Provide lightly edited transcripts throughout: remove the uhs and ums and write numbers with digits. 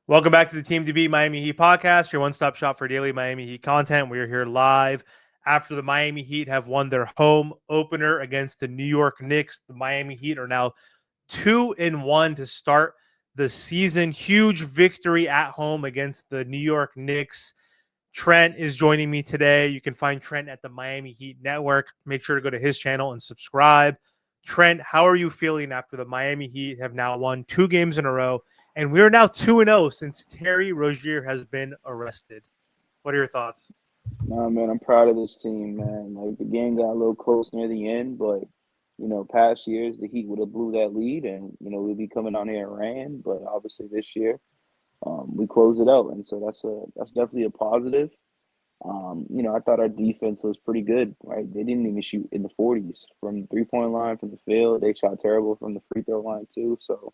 Welcome back to the Team to Beat Miami Heat podcast, your one-stop shop for daily Miami Heat content. We are here live after the Miami Heat have won their home opener against the New York Knicks. The Miami Heat are now 2-1 to start the season. Huge victory at home against the New York Knicks. Trent is joining me today. You can find Trent at the Miami Heat Network. Make sure to go to his channel and subscribe. Trent, how are you feeling after the Miami Heat have now won 2 games in a row? And we are now 2-0 since Terry Rozier has been arrested. What are your thoughts? Nah, man, I'm proud of this team, man. Like the game got a little close near the end, but past years the Heat would have blew that lead, and we'd be coming on here and ran. But obviously this year, we closed it out, and so that's definitely a positive. I thought our defense was pretty good, right? They didn't even shoot in the 40s from the 3-point line from the field. They shot terrible from the free throw line too. So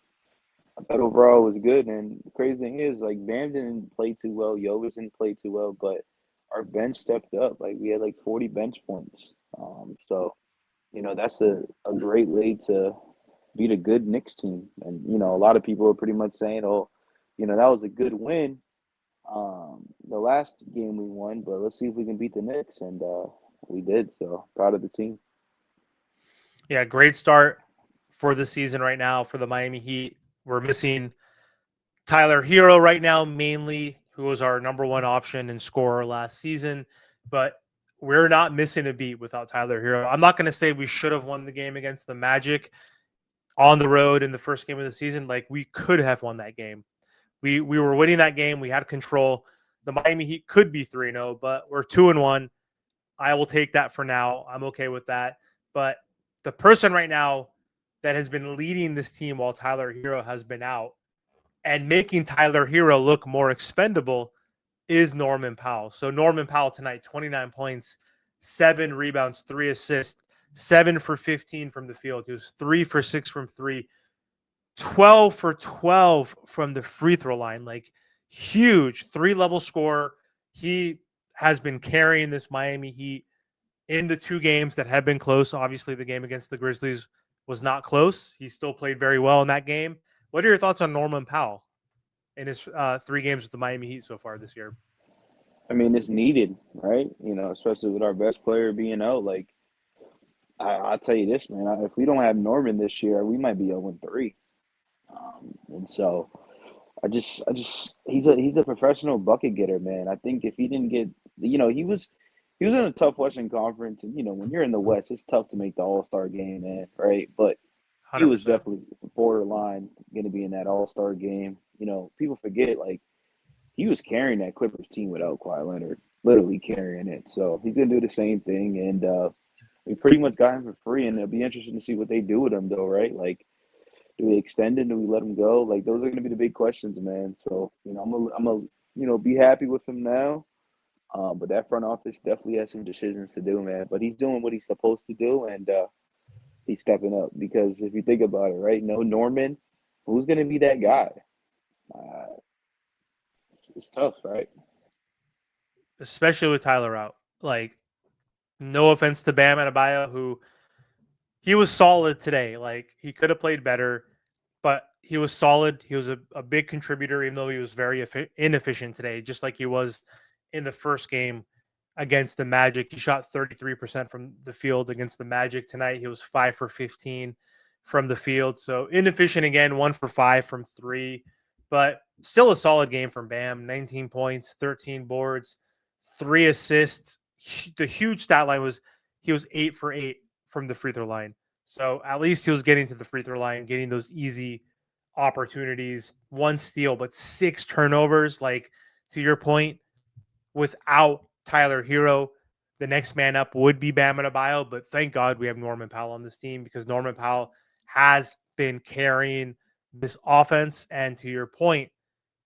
I thought overall it was good. And the crazy thing is, like Bam didn't play too well, Jovic didn't play too well, but our bench stepped up. Like we had like 40 bench points. That's a great way to beat a good Knicks team. And a lot of people are pretty much saying, "Oh, that was a good win." The last game we won, but let's see if we can beat the Knicks, and we did. So proud of the team. Yeah, great start for the season right now for the Miami Heat. We're missing Tyler Hero right now, mainly, who was our number one option and scorer last season. But we're not missing a beat without Tyler Hero. I'm not going to say we should have won the game against the Magic on the road in the first game of the season. Like, we could have won that game. We were winning that game. We had control. The Miami Heat could be 3-0, but we're 2-1. I will take that for now. I'm okay with that. But the person right now that has been leading this team while Tyler Hero has been out and making Tyler Hero look more expendable is Norman Powell. So Norman Powell tonight, 29 points, 7 rebounds, 3 assists, 7 for 15 from the field. He was 3 for 6 from 3, 12 for 12 from the free throw line. Like, huge 3-level scorer. He has been carrying this Miami Heat in the 2 games that have been close. Obviously, the game against the Grizzlies was not close. He still played very well in that game. What are your thoughts on Norman Powell in his 3 games with the Miami Heat so far this year? I mean, it's needed, right? Especially with our best player being out. Like, I'll tell you this, man. If we don't have Norman this year, we might be 0-3. And so he's a professional bucket getter, man. I think if he didn't get, he was in a tough Western Conference, and when you're in the West, it's tough to make the All Star game, man, right? But he was 100%. definitely borderline going to be in that All Star game. People forget like he was carrying that Clippers team without Kawhi Leonard, literally carrying it. So he's gonna do the same thing, and we pretty much got him for free. And it'll be interesting to see what they do with him, though, right? Like, do we extend him? Do we let him go? Like, those are gonna be the big questions, man. So I'm a be happy with him now. But that front office definitely has some decisions to do, man. But he's doing what he's supposed to do, and he's stepping up. Because if you think about it, right? No Norman, who's gonna be that guy? Uh, it's tough, right? Especially with Tyler out. Like, no offense to Bam Adebayo, who he was solid today. Like, he could have played better, but he was solid. He was a big contributor, even though he was very inefficient today, just like he was in the first game against the Magic. He shot 33% from the field against the Magic tonight. He was 5 for 15 from the field. So inefficient again, 1 for 5 from 3, but still a solid game from Bam. 19 points, 13 boards, 3 assists. The huge stat line was he was 8 for 8 from the free throw line. So at least he was getting to the free throw line, getting those easy opportunities. 1 steal, but 6 turnovers. Like, to your point, without Tyler Hero, the next man up would be Bam Adebayo. But thank God we have Norman Powell on this team, because Norman Powell has been carrying this offense. And to your point,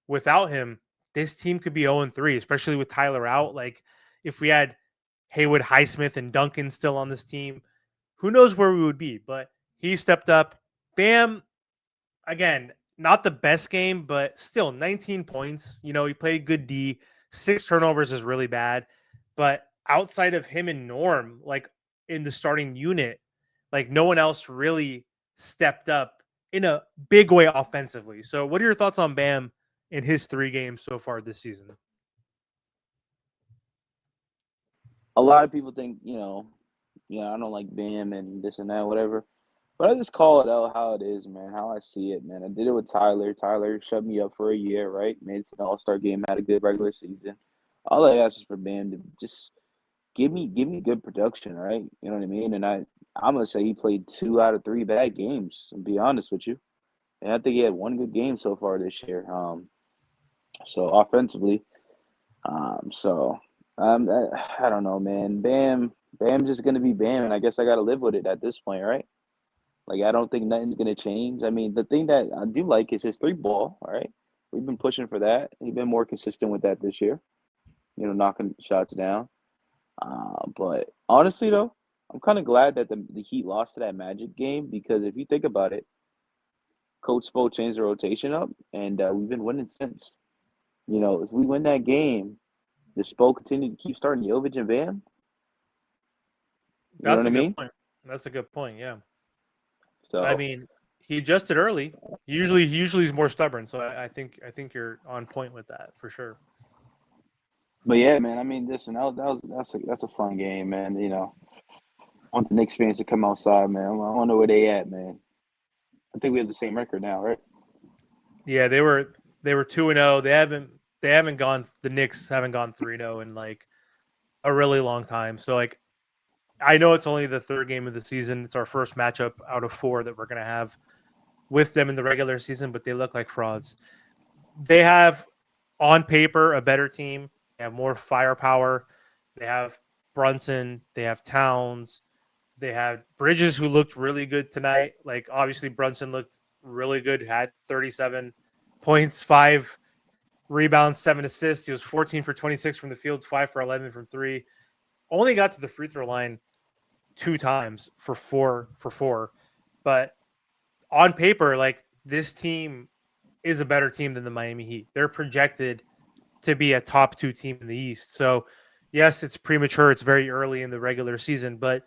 without him, this team could be 0-3, especially with Tyler out. Like, if we had Haywood, Highsmith, and Duncan still on this team, who knows where we would be. But he stepped up. Bam, again, not the best game, but still 19 points. He played good D. 6 turnovers is really bad. But outside of him and Norm, like, in the starting unit, like, no one else really stepped up in a big way offensively. So what are your thoughts on Bam in his 3 games so far this season. A lot of people think, I don't like Bam and this and that, whatever. But I just call it out how it is, man. How I see it, man. I did it with Tyler. Tyler shut me up for a year, right? Made it to the All Star game, had a good regular season. All I ask is for Bam to just give me good production, right? You know what I mean? And I'm gonna say he played 2 out of 3 bad games. To be honest with you, and I think he had one good game so far this year. So offensively, so I don't know, man. Bam's just gonna be Bam, and I guess I gotta live with it at this point, right? Like I don't think nothing's gonna change. I mean, the thing that I do like is his three ball. All right, we've been pushing for that. He's been more consistent with that this year. Knocking shots down. But honestly, though, I'm kind of glad that the Heat lost to that Magic game because if you think about it, Coach Spo changed the rotation up, and we've been winning since. As we win that game, does Spo continue to keep starting Jovic and Bam? You know That's what I a good mean? point. That's a good point. Yeah. I So, mean, he adjusted early. He usually is more stubborn. So I think you're on point with that for sure. but yeah, man. I mean, listen, that's a fun game, man. I want the Knicks fans to come outside, man. I want to know where they at, man. I think we have the same record now, right? Yeah, they were 2-0. They haven't gone. The Knicks haven't gone 3-0 in like a really long time. So like I know it's only the third game of the season. It's our first matchup out of 4 that we're gonna have with them in the regular season, but they look like frauds. They have on paper a better team. They have more firepower. They have Brunson. They have Towns. They had Bridges, who looked really good tonight. Like obviously Brunson looked really good. Had 37 points, 5 rebounds, 7 assists. He was 14 for 26 from the field, 5 for 11 from three. Only got to the free throw line 2 times for four. But on paper, like this team is a better team than the Miami Heat. They're projected to be a top 2 team in the East. So, yes, it's premature. It's very early in the regular season, but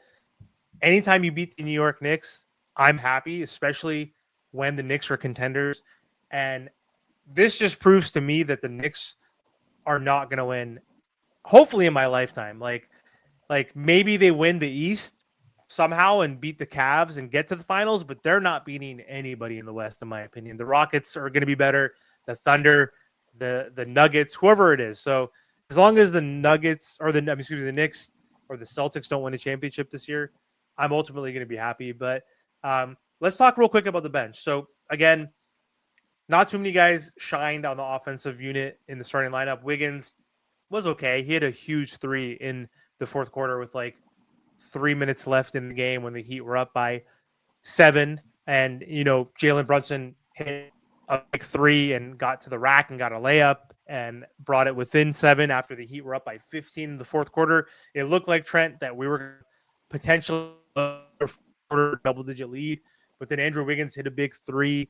anytime you beat the New York Knicks, I'm happy, especially when the Knicks are contenders. And this just proves to me that the Knicks are not going to win. Hopefully, in my lifetime, like maybe they win the East somehow and beat the Cavs and get to the finals, but they're not beating anybody in the West, in my opinion. The Rockets are going to be better. The Thunder, the Nuggets, whoever it is. So as long as the Nuggets or the Knicks or the Celtics don't win a championship this year, I'm ultimately going to be happy. But let's talk real quick about the bench. So again, not too many guys shined on the offensive unit in the starting lineup. Wiggins was okay. He had a huge 3 in the fourth quarter with like 3 minutes left in the game when the Heat were up by 7. And, Jalen Brunson hit a big 3 and got to the rack and got a layup and brought it within 7 after the Heat were up by 15 in the fourth quarter. It looked like, Trent, that we were potentially double digit lead, but then Andrew Wiggins hit a big 3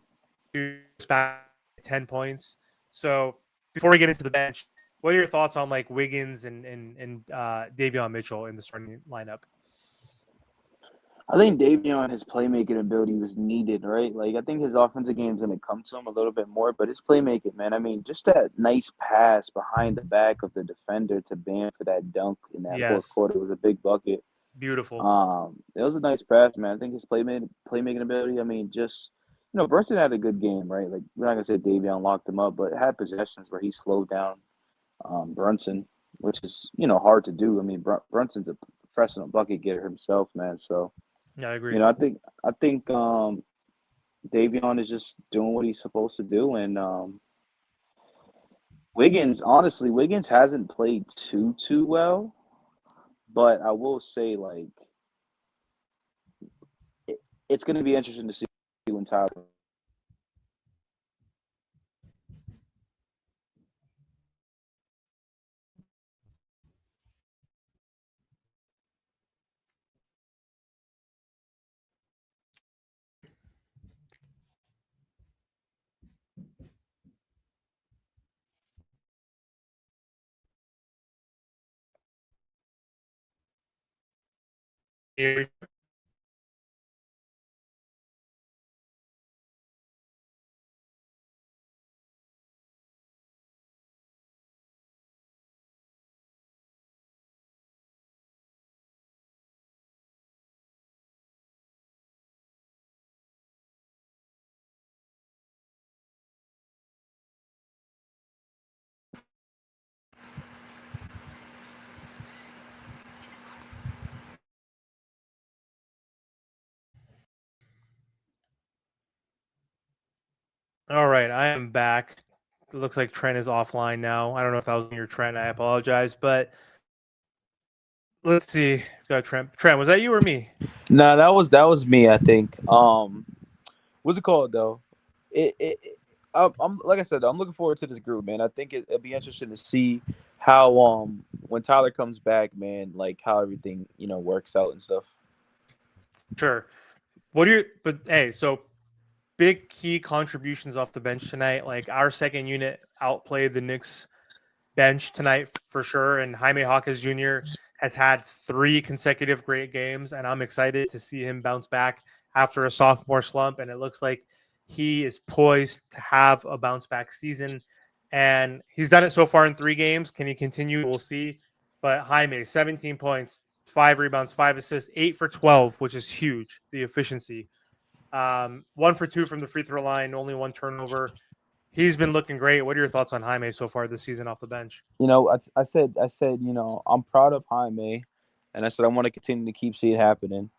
to back 10 points. So before we get into the bench, what are your thoughts on like Wiggins and Davion Mitchell in the starting lineup? I think Davion, his playmaking ability was needed, right? Like, I think his offensive game's going to come to him a little bit more, but his playmaking, man, I mean, just that nice pass behind the back of the defender to Bam for that dunk in that fourth Yes, quarter was a big bucket. beautiful. It was a nice pass, man. I think his playmaking ability, I mean, just, Brunson had a good game, right? Like, we're not going to say Davion locked him up, but had possessions where he slowed down Brunson, which is, hard to do. I mean, Brunson's a professional bucket getter himself, man. So, Yeah, I agree. I think Davion is just doing what he's supposed to do, and Wiggins hasn't played too well, but I will say like it's going to be interesting to see when Tyler. Yeah, All right, I am back. It looks like Trent is offline now. I don't know if that was your Trent. I apologize, but let's see. Got Trent. Trent, was that you or me? Nah, that was me. I think. What's it called though? I'm like I said, I'm looking forward to this group, man. I think it'll be interesting to see how when Tyler comes back, man, like how everything works out and stuff. Sure. What are your? But hey, so big key contributions off the bench tonight. Like our second unit outplayed the Knicks bench tonight for sure. And Jaime Hawkins Jr. has had 3 consecutive great games, and I'm excited to see him bounce back after a sophomore slump. And it looks like he is poised to have a bounce back season. And he's done it so far in 3 games. Can he continue? We'll see. But Jaime, 17 points, 5 rebounds, 5 assists, 8 for 12, which is huge. The efficiency. 1 for 2 from the free throw line, only 1 turnover. He's been looking great. What are your thoughts on Jaime so far this season off the bench? I said, I'm proud of Jaime, and I said I want to continue to keep see it happening.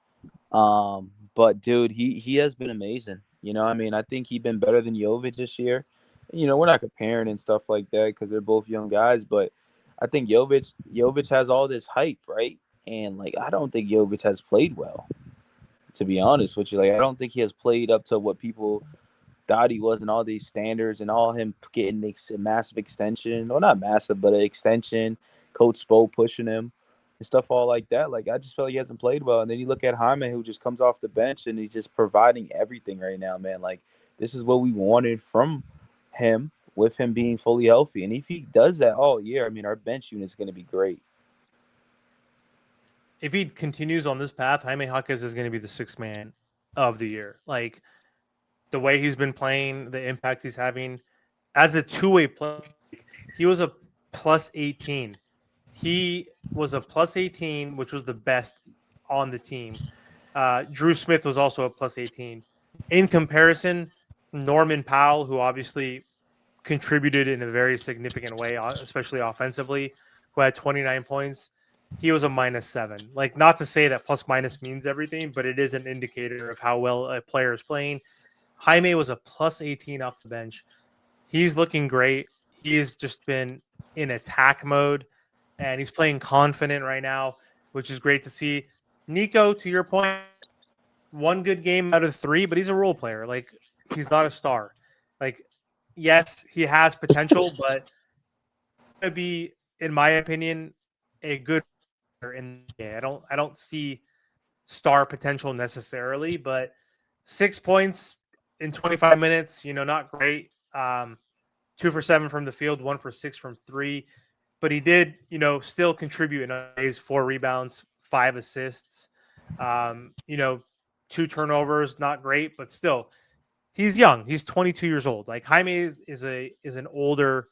But dude, he has been amazing. I mean, I think he's been better than Jovic this year. We're not comparing and stuff like that because they're both young guys, but I think Jovic has all this hype, right? And like, I don't think Jovic has played well, to be honest with you. Like, I don't think he has played up to what people thought he was, and all these standards, and all him getting a massive extension, or not massive, but an extension. Coach Spo pushing him and stuff all like that. Like, I just feel like he hasn't played well. And then you look at Hyman, who just comes off the bench and he's just providing everything right now, man. Like, this is what we wanted from him with him being fully healthy. And if he does that all year, I mean, our bench unit is going to be great. If he continues on this path, Jaime Hawkins is going to be the sixth man of the year. Like the way he's been playing, the impact he's having as a two-way player. He was a plus 18. He was a plus 18, which was the best on the team. Drew Smith was also a plus 18. In comparison, Norman Powell, who obviously contributed in a very significant way, especially offensively, who had 29 points, he was a -7. Like, not to say that plus minus means everything, but it is an indicator of how well a player is playing. Jaime was a plus 18 off the bench. He's looking great. He's just been in attack mode and he's playing confident right now, which is great to see. Nico, to your point, 1 good game out of 3, but he's a role player. Like, he's not a star. Like, yes, he has potential, but to be, in my opinion, a good player in the NBA. I don't see star potential necessarily, but 6 points in 25 minutes, not great. 2 for 7 from the field, 1 for 6 from three, but he did, still contribute in ways. 4 rebounds, 5 assists, um, you know, 2 turnovers, not great, but still, he's young. He's 22 years old. Like Jaime is an older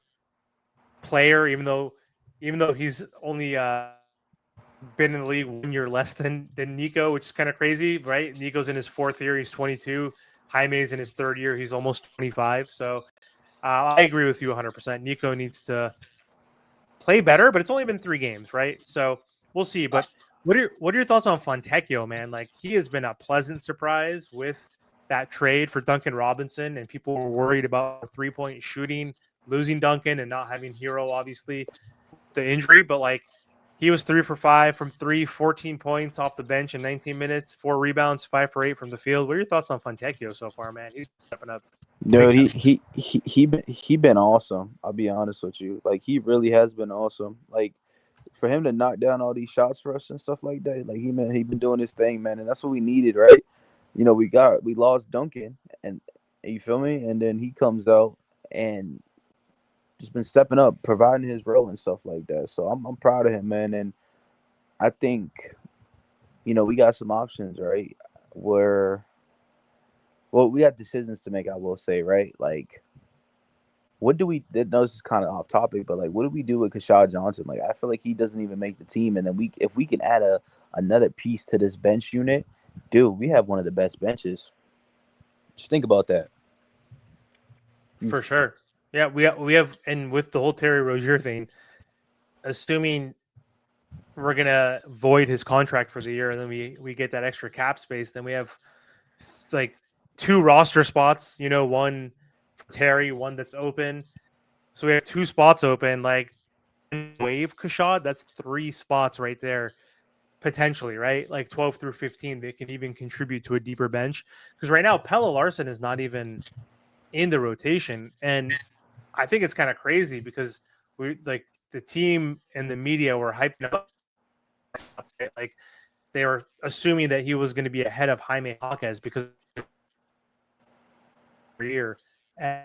player, even though he's only been in the league 1 year less than Nico, which is kind of crazy, right? Nico's in his 4th year, he's 22. Jaime's in his 3rd year, he's almost 25. So I agree with you 100%. Nico needs to play better, but it's only been 3 games, right? So we'll see. But what are your thoughts on Fontecchio, man? Like he has been a pleasant surprise with that trade for Duncan Robinson, and people were worried about 3-point shooting, losing Duncan and not having Hero, obviously, the injury, but like he was 3 for 5 from three, 14 points off the bench in 19 minutes, 4 rebounds, 5 for 8 from the field. What are your thoughts on Fontecchio so far, man? He's stepping up big Dude, time. he been awesome. I'll be honest with you. Like, he really has been awesome. Like, for him to knock down all these shots for us and stuff like that, like he been doing his thing, man, and that's what we needed, right? We lost Duncan, and you feel me, and then he comes out and just been stepping up, providing his role and stuff like that. So I'm proud of him, man, and I think we got some options, right? Where well, we got decisions to make. I will say, right, like what do we? No, this is kind of off topic, but like, what do we do with Kashad Johnson? Like, I feel like he doesn't even make the team, and then if we can add another piece to this bench unit, dude, we have one of the best benches. Just think about that. You, For sure. Yeah, we have, and with the whole Terry Rozier thing, assuming we're gonna void his contract for the year, and then we get that extra cap space, then we have like 2 roster spots. One Terry, one that's open. So we have 2 spots open. Like wave Kashad, that's 3 spots right there potentially, right? Like 12 through 15, they can even contribute to a deeper bench. Because right now, Pelle Larson is not even in the rotation, and I think it's kind of crazy because we like the team and the media were hyping up, like they were assuming that he was going to be ahead of Jaime Jaquez because year. And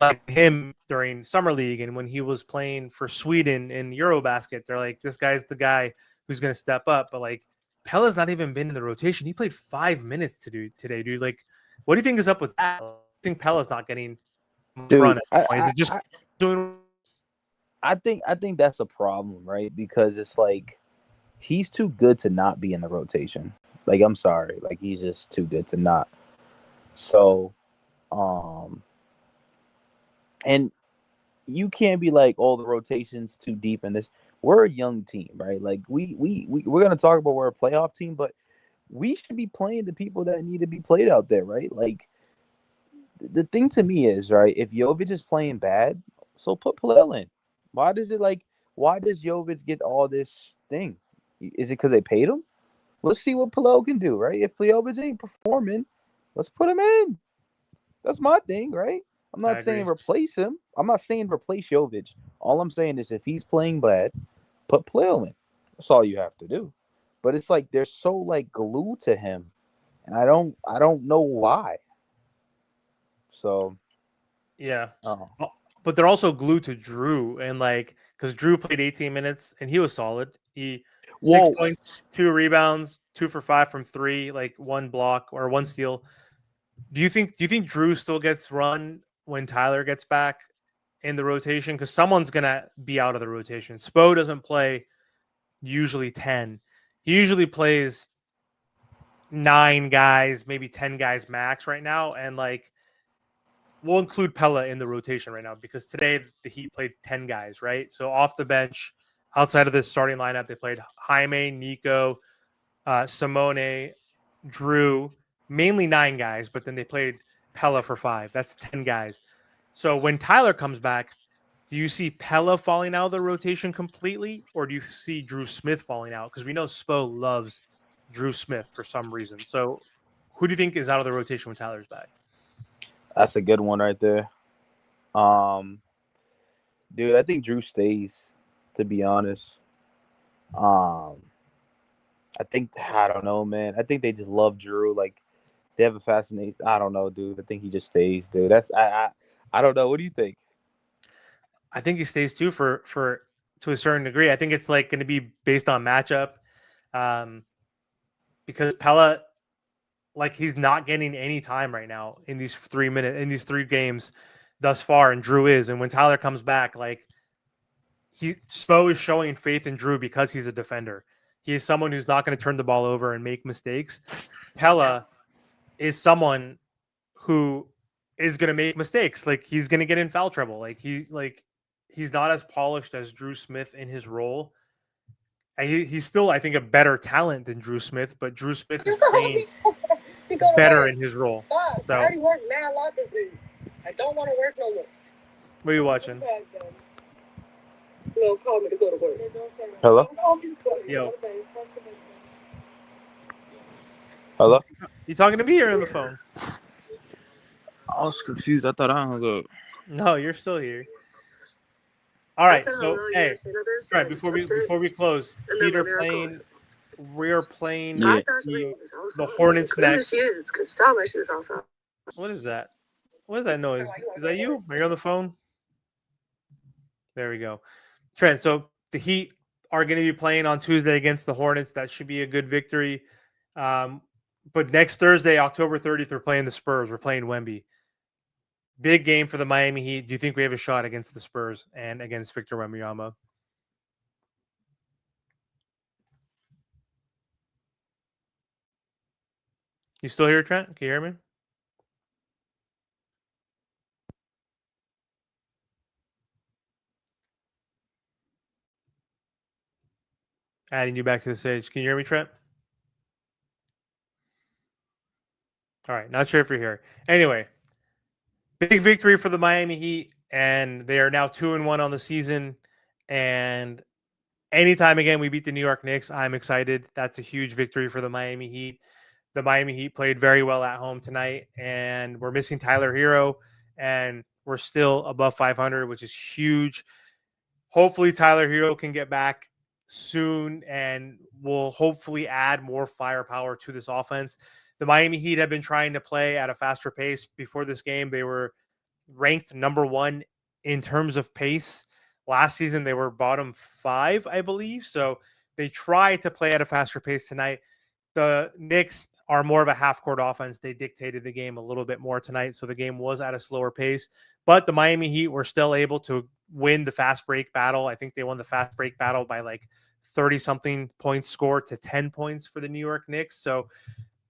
like him during summer league and when he was playing for Sweden in Eurobasket, they're like, this guy's the guy who's going to step up. But like Pella's not even been in the rotation. He played 5 minutes to do today, dude. Like, what do you think is up with that? I think Pella's not getting much run. Dude, Is it just doing? I think that's a problem, right? Because it's like he's too good to not be in the rotation. Like I'm sorry, like he's just too good to not. So, and you can't be like, oh, the rotation's too deep in this. We're a young team, right? Like we're gonna talk about we're a playoff team, but we should be playing the people that need to be played out there, right? Like the thing to me is, right, if Jovic is playing bad, so put Palel in. Why does it like why does Jovic get all this thing? Is it because they paid him? Let's see what Palel can do, right? If Jovic ain't performing, let's put him in. That's my thing, right? I'm I not saying agree. replace him. I'm not saying replace Jovic. All I'm saying is if he's playing bad, put Palel in. That's all you have to do. But it's like they're so like glued to him, and I don't know why. So, Yeah. oh, But they're also glued to Drew and like because Drew played 18 minutes and he was solid. He 6 whoa, points, 2 rebounds, 2 for 5 from 3, like 1 block or 1 steal. Do you think Drew still gets run when Tyler gets back in the rotation? Because someone's gonna be out of the rotation. Spo doesn't play usually 10. He usually plays 9 guys, maybe 10 guys max right now. And like we'll include Pella in the rotation right now because today the Heat played 10 guys, right? So off the bench, outside of the starting lineup, they played Jaime, Nico, Simone, Drew, mainly 9 guys, but then they played Pella for 5. That's 10 guys. So when Tyler comes back, do you see Pella falling out of the rotation completely, or do you see Drew Smith falling out? Because we know Spo loves Drew Smith for some reason. So who do you think is out of the rotation when Tyler's back? that's a good one right there. Um, dude, I think Drew stays. To be honest, um, I don't know, man. I think they just love Drew. Like they have a fascination. I don't know, dude. I think he just stays, dude. I don't know. What do you think? I think he stays too for to a certain degree. I think it's like going to be based on matchup, um, because Pella, like he's not getting any time right now in these 3 games thus far, and Drew is. And when Tyler comes back, like Spo is showing faith in Drew because he's a defender. He is someone who's not going to turn the ball over and make mistakes. Pella is someone who is going to make mistakes. Like he's going to get in foul trouble. He's not as polished as Drew Smith in his role. And he's still, I think, a better talent than Drew Smith, but Drew Smith is playing better in his role. So, I already worked mad a lot this week. I don't want to work no more. what are you watching? No, call me to go to work. Hello? Yo, Hello? you talking to me or on the phone? I was confused. I thought I hung up. No, you're still here. All right, so hey, right before we close, Peter playing. We're playing Yeah. the Hornets next. What is that? What is that noise? Is that you? Are you on the phone? There we go. Trent, so the Heat are going to be playing on Tuesday against the Hornets. That should be a good victory. But next Thursday, October 30th, we're playing the Spurs. We're playing Wemby. Big game for the Miami Heat. Do you think we have a shot against the Spurs and against Victor Wembanyama? You still here, Trent? Can you hear me? Adding you back to the stage. Can you hear me, Trent? All right. Not sure if you're here. Anyway, big victory for the Miami Heat, and they are now 2-1 on the season. And anytime again we beat the New York Knicks, I'm excited. That's a huge victory for the Miami Heat. The Miami Heat played very well at home tonight, and we're missing Tyler Hero, and we're still above 500, which is huge. Hopefully, Tyler Hero can get back soon, and will hopefully add more firepower to this offense. The Miami Heat have been trying to play at a faster pace. Before this game, they were ranked number 1 in terms of pace. Last season, they were bottom 5, I believe. So they tried to play at a faster pace tonight. The Knicks are more of a half court offense. They dictated the game a little bit more tonight. So the game was at a slower pace. But the Miami Heat were still able to win the fast break battle. I think they won the fast break battle by like 30 something points scored to 10 points for the New York Knicks. So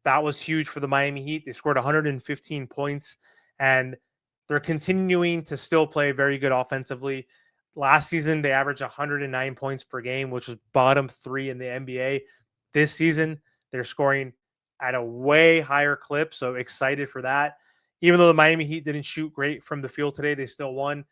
that was huge for the Miami Heat. They scored 115 points, and they're continuing to still play very good offensively. Last season, they averaged 109 points per game, which was bottom 3 in the NBA. This season, they're scoring at a way higher clip, so excited for that. Even though the Miami Heat didn't shoot great from the field today, they still won.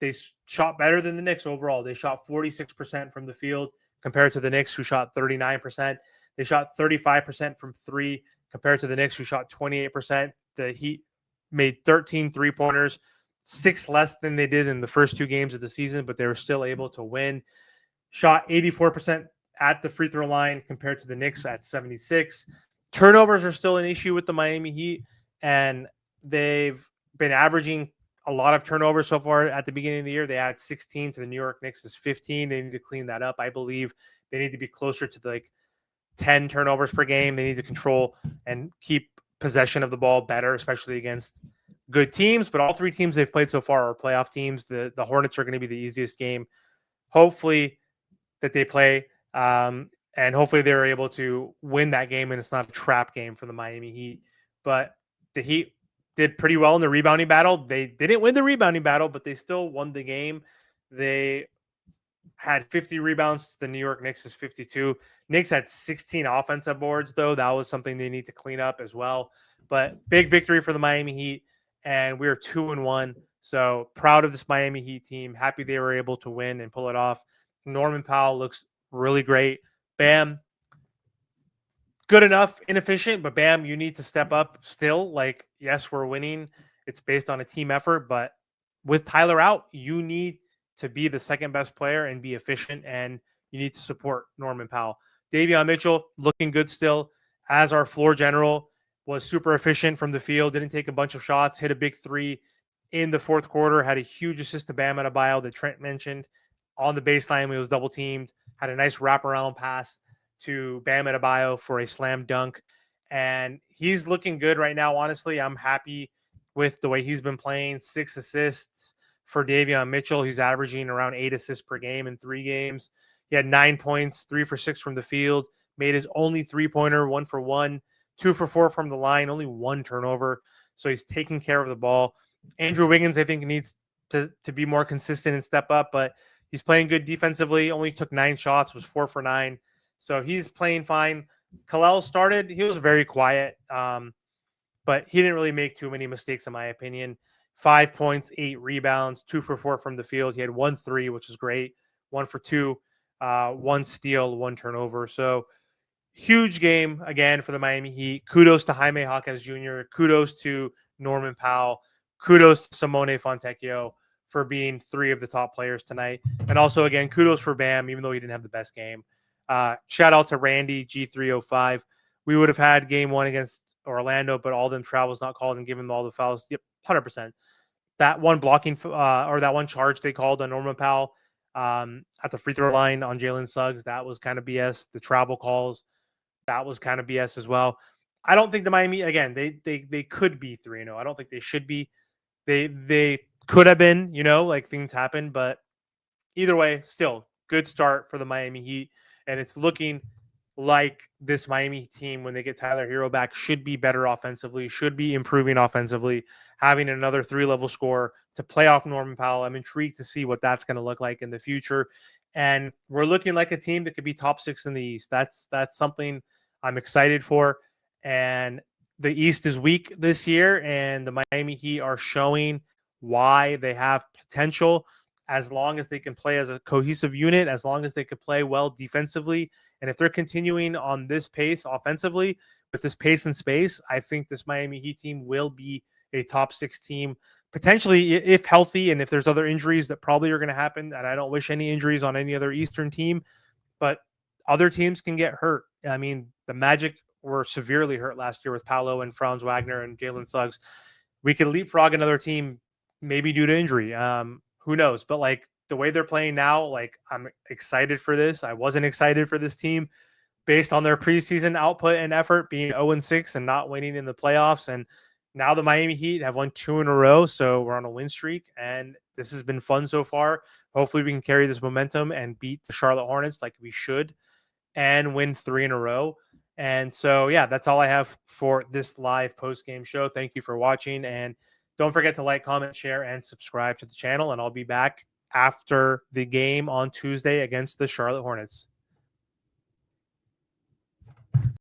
They shot better than the Knicks overall. They shot 46% from the field compared to the Knicks, who shot 39%. They shot 35% from 3 compared to the Knicks, who shot 28%. The Heat made 13 3-pointers, 6 less than they did in the first 2 games of the season, but they were still able to win. Shot 84% at the free throw line compared to the Knicks at 76. Turnovers are still an issue with the Miami Heat, and they've been averaging a lot of turnovers so far at the beginning of the year. They had 16 to the New York Knicks' 15. They need to clean that up. I believe they need to be closer to like 10 turnovers per game. They need to control and keep possession of the ball better, especially against good teams. But all 3 teams they've played so far are playoff teams. The Hornets are going to be the easiest game, hopefully, that they play. And hopefully they're able to win that game and it's not a trap game for the Miami Heat. But the Heat did pretty well in the rebounding battle. They didn't win the rebounding battle, but they still won the game. They had 50 rebounds. The New York Knicks is 52. Knicks had 16 offensive boards, though. That was something they need to clean up as well. But big victory for the Miami Heat, and we're 2-1. So proud of this Miami Heat team. Happy they were able to win and pull it off. Norman Powell looks really great. Bam, good enough, inefficient, but Bam, you need to step up still. Like, yes, we're winning. It's based on a team effort, but with Tyler out, you need to be the second best player and be efficient, and you need to support Norman Powell. Davion Mitchell looking good still as our floor general, was super efficient from the field, didn't take a bunch of shots, hit a big 3 in the fourth quarter, had a huge assist to Bam Adebayo that Trent mentioned on the baseline when he was double teamed, had a nice wraparound pass to Bam Adebayo for a slam dunk. And he's looking good right now. Honestly, I'm happy with the way he's been playing. 6 assists for Davion Mitchell. He's averaging around 8 assists per game in 3 games. He had 9 points, 3 for 6 from the field, made his only 3-pointer, 1 for 1, 2 for 4 from the line, only 1 turnover. So he's taking care of the ball. Andrew Wiggins, I think, needs to be more consistent and step up, but he's playing good defensively. Only took 9 shots, was 4 for 9. So he's playing fine. Kalel started. He was very quiet, but he didn't really make too many mistakes, in my opinion. 5 points, 8 rebounds, 2 for 4 from the field. He had 1 3, which is great. 1 for 2, 1 steal, 1 turnover. So huge game again for the Miami Heat. Kudos to Jaime Jaquez Jr. Kudos to Norman Powell. Kudos to Simone Fontecchio for being 3 of the top players tonight. And also, again, kudos for Bam, even though he didn't have the best game. Shout out to Randy G305. We would have had game 1 against Orlando, but all them travels not called and given them all the fouls. Yep, 100%. That one blocking or that one charge they called on Norman Powell at the free throw line on Jalen Suggs, that was kind of BS. The travel calls, that was kind of BS as well. I don't think the Miami, again, they could be 3-0. I don't think they should be. They could have been, like things happen, but either way, still good start for the Miami Heat. And it's looking like this Miami team, when they get Tyler Hero back, should be better offensively, should be improving offensively, having another 3-level score to play off Norman Powell. I'm intrigued to see what that's going to look like in the future. And we're looking like a team that could be top 6 in the East. That's something I'm excited for. And the East is weak this year, and the Miami Heat are showing why they have potential as long as they can play as a cohesive unit, as long as they can play well defensively. And if they're continuing on this pace offensively, with this pace and space, I think this Miami Heat team will be a top 6 team, potentially if healthy. And if there's other injuries that probably are going to happen, and I don't wish any injuries on any other Eastern team, but other teams can get hurt. I mean, the Magic were severely hurt last year with Paolo and Franz Wagner and Jalen Suggs. We could leapfrog another team, maybe due to injury. Who knows? But like the way they're playing now, like I'm excited for this. I wasn't excited for this team based on their preseason output and effort, being 0-6 and not winning in the playoffs. And now the Miami Heat have won 2 in a row, so we're on a win streak, and this has been fun so far. Hopefully, we can carry this momentum and beat the Charlotte Hornets like we should, and win 3 in a row. And so, yeah, that's all I have for this live post-game show. Thank you for watching, and don't forget to like, comment, share, and subscribe to the channel. And I'll be back after the game on Tuesday against the Charlotte Hornets.